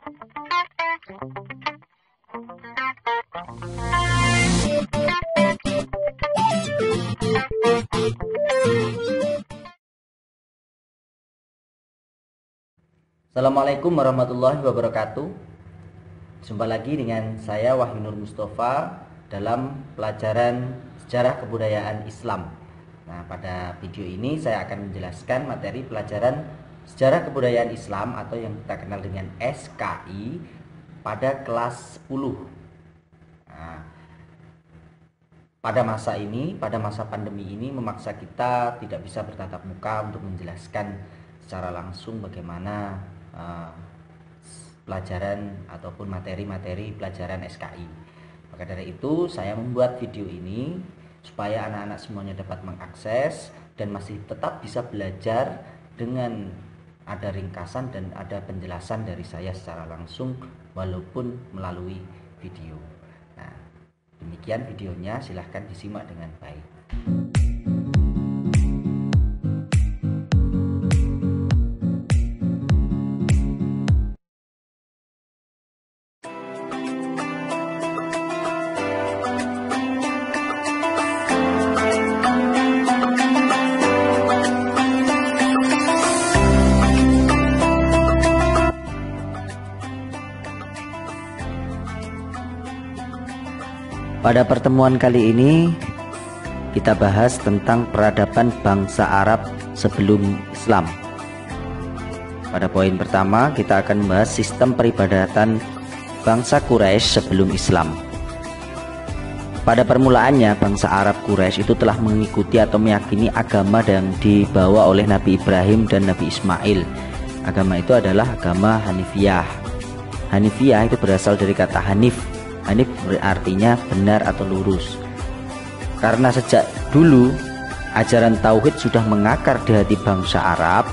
Assalamualaikum warahmatullahi wabarakatuh. Jumpa lagi dengan saya Wahyu Nur Mustafa dalam pelajaran sejarah kebudayaan Islam. Nah, pada video ini saya akan menjelaskan materi pelajaran sejarah kebudayaan Islam atau yang kita kenal dengan SKI pada kelas 10. Nah, pada masa pandemi ini memaksa kita tidak bisa bertatap muka untuk menjelaskan secara langsung bagaimana pelajaran ataupun materi-materi pelajaran SKI. Maka dari itu saya membuat video ini supaya anak-anak semuanya dapat mengakses dan masih tetap bisa belajar dengan ada ringkasan dan ada penjelasan dari saya secara langsung walaupun melalui video. Nah, demikian videonya, silahkan disimak dengan baik. Pada pertemuan kali ini kita bahas tentang peradaban bangsa Arab sebelum Islam. Pada poin pertama kita akan membahas sistem peribadatan bangsa Quraisy sebelum Islam. Pada permulaannya bangsa Arab Quraisy itu telah mengikuti atau meyakini agama yang dibawa oleh Nabi Ibrahim dan Nabi Ismail. Agama itu adalah agama Hanifiyah. Hanifiyah itu berasal dari kata Hanif. Hanif berartinya benar atau lurus. Karena sejak dulu ajaran tauhid sudah mengakar di hati bangsa Arab,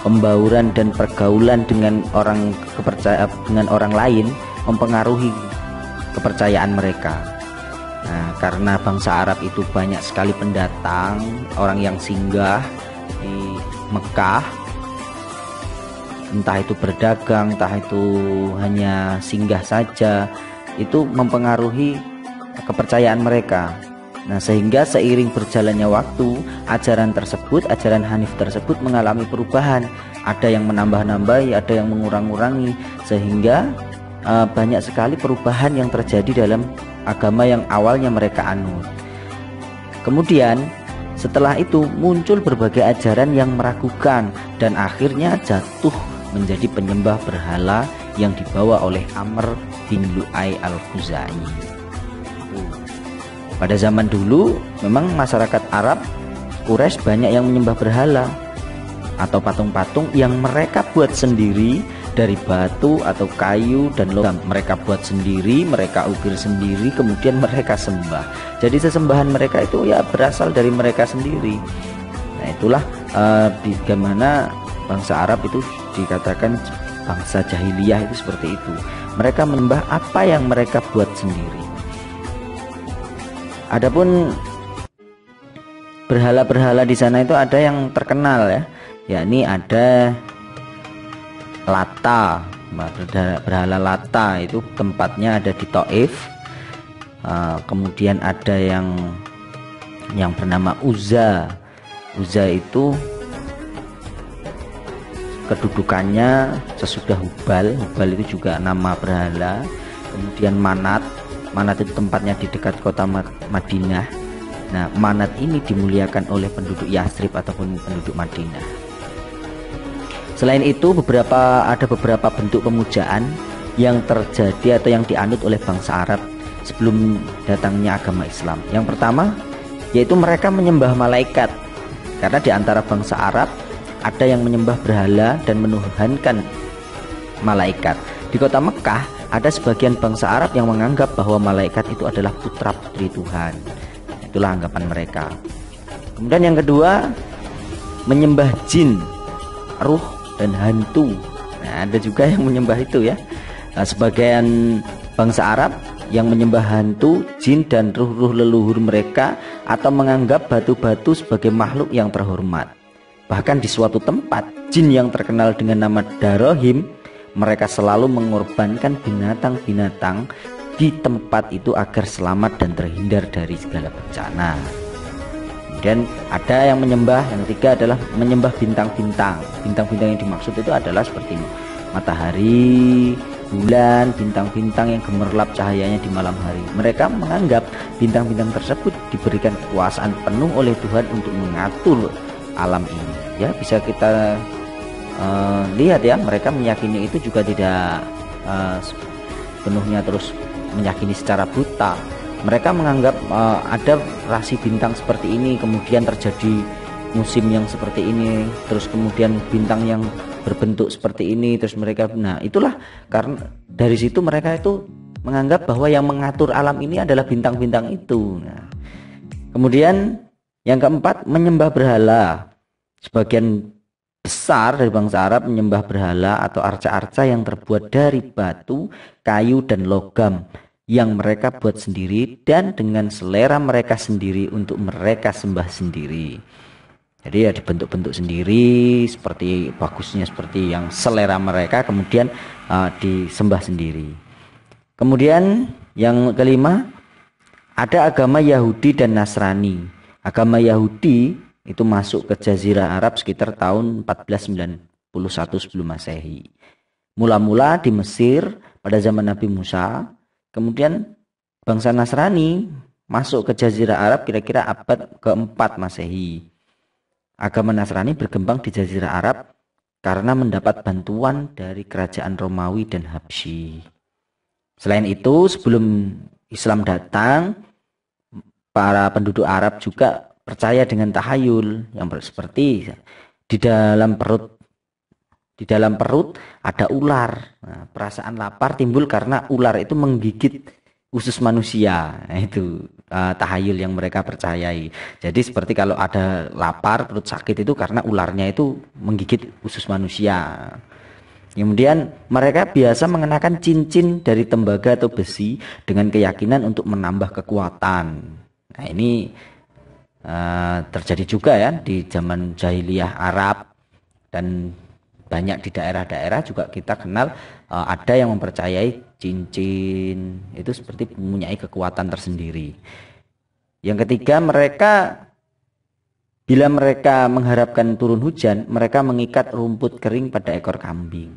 pembauran dan pergaulan dengan orang lain mempengaruhi kepercayaan mereka. Nah, karena bangsa Arab itu banyak sekali pendatang, orang yang singgah di Mekah, entah itu berdagang, entah itu hanya singgah saja, itu mempengaruhi kepercayaan mereka. Nah, sehingga seiring berjalannya waktu, ajaran Hanif tersebut mengalami perubahan. Ada yang menambah-nambahi, ada yang mengurang-urangi, sehingga banyak sekali perubahan yang terjadi dalam agama yang awalnya mereka anut. Kemudian setelah itu muncul berbagai ajaran yang meragukan dan akhirnya jatuh menjadi penyembah berhala yang dibawa oleh Amr bin Lu'ay al-Khuzai. Pada zaman dulu memang masyarakat Arab Quraisy banyak yang menyembah berhala atau patung-patung yang mereka buat sendiri dari batu atau kayu dan logam. Mereka buat sendiri, mereka ukir sendiri, kemudian mereka sembah. Jadi sesembahan mereka itu ya berasal dari mereka sendiri. Nah, itulah bagaimana bangsa Arab itu dikatakan bangsa jahiliyah itu seperti itu. Mereka menyembah apa yang mereka buat sendiri. Adapun berhala-berhala di sana itu ada yang terkenal ya, yakni ada Lata. Berhala Lata itu tempatnya ada di Taif. Kemudian ada yang bernama Uzza. Uzza itu kedudukannya sesudah Hubal. Hubal itu juga nama berhala. Kemudian Manat. Manat itu tempatnya di dekat kota Madinah. Nah, Manat ini dimuliakan oleh penduduk Yathrib ataupun penduduk Madinah. Selain itu ada beberapa bentuk pemujaan yang terjadi atau yang dianut oleh bangsa Arab sebelum datangnya agama Islam. Yang pertama yaitu mereka menyembah malaikat. Karena di antara bangsa Arab ada yang menyembah berhala dan menuhankan malaikat. Di kota Mekah ada sebagian bangsa Arab yang menganggap bahwa malaikat itu adalah putra-putri Tuhan. Itulah anggapan mereka. Kemudian yang kedua, menyembah jin, ruh dan hantu. Nah, ada juga yang menyembah itu ya. Nah, sebagian bangsa Arab yang menyembah hantu, jin dan ruh-ruh leluhur mereka atau menganggap batu-batu sebagai makhluk yang terhormat. Bahkan di suatu tempat, jin yang terkenal dengan nama Darohim mereka selalu mengorbankan binatang-binatang di tempat itu agar selamat dan terhindar dari segala bencana. Kemudian ada yang menyembah, yang ketiga adalah menyembah bintang-bintang. Bintang-bintang yang dimaksud itu adalah seperti matahari, bulan, bintang-bintang yang gemerlap cahayanya di malam hari. Mereka menganggap bintang-bintang tersebut diberikan kekuasaan penuh oleh Tuhan untuk mengatur alam ini. Ya, bisa kita lihat ya, mereka meyakini itu juga tidak sepenuhnya terus meyakini secara buta. Mereka menganggap ada rasi bintang seperti ini, kemudian terjadi musim yang seperti ini, terus kemudian bintang yang berbentuk seperti ini, terus mereka, nah itulah karena dari situ mereka itu menganggap bahwa yang mengatur alam ini adalah bintang-bintang itu. Nah, kemudian yang keempat, menyembah berhala. Sebagian besar dari bangsa Arab menyembah berhala atau arca-arca yang terbuat dari batu, kayu, dan logam yang mereka buat sendiri dan dengan selera mereka sendiri untuk mereka sembah sendiri. Jadi ya dibentuk-bentuk sendiri, seperti bagusnya seperti yang selera mereka, kemudian disembah sendiri. Kemudian yang kelima, ada agama Yahudi dan Nasrani. Agama Yahudi itu masuk ke Jazirah Arab sekitar tahun 1491 sebelum Masehi. Mula-mula di Mesir pada zaman Nabi Musa. Kemudian bangsa Nasrani masuk ke Jazirah Arab kira-kira abad ke-4 Masehi. Agama Nasrani berkembang di Jazirah Arab karena mendapat bantuan dari kerajaan Romawi dan Habsyi. Selain itu, sebelum Islam datang, para penduduk Arab juga percaya dengan tahayul yang seperti di dalam perut ada ular. Nah, perasaan lapar timbul karena ular itu menggigit usus manusia. Nah, itu tahayul yang mereka percayai. Jadi seperti kalau ada lapar, perut sakit itu karena ularnya itu menggigit usus manusia. Kemudian mereka biasa mengenakan cincin dari tembaga atau besi dengan keyakinan untuk menambah kekuatan. Nah, ini terjadi juga ya di zaman jahiliyah Arab, dan banyak di daerah-daerah juga kita kenal ada yang mempercayai cincin itu seperti mempunyai kekuatan tersendiri. Yang ketiga, bila mereka mengharapkan turun hujan, mereka mengikat rumput kering pada ekor kambing.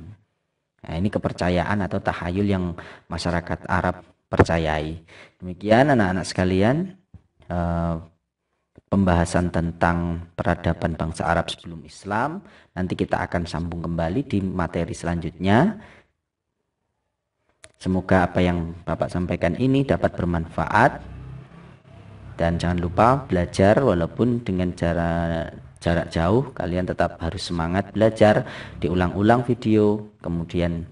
Nah, ini kepercayaan atau tahayul yang masyarakat Arab percayai. Demikian anak-anak sekalian, pembahasan tentang peradaban bangsa Arab sebelum Islam. Nanti kita akan sambung kembali di materi selanjutnya. Semoga apa yang Bapak sampaikan ini dapat bermanfaat, dan jangan lupa belajar walaupun dengan jarak jauh. Kalian tetap harus semangat belajar, diulang-ulang video, kemudian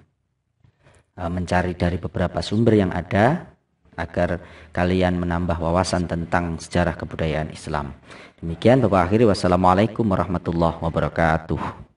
mencari dari beberapa sumber yang ada agar kalian menambah wawasan tentang sejarah kebudayaan Islam. Demikian Bapak akhiri, wassalamualaikum warahmatullahi wabarakatuh.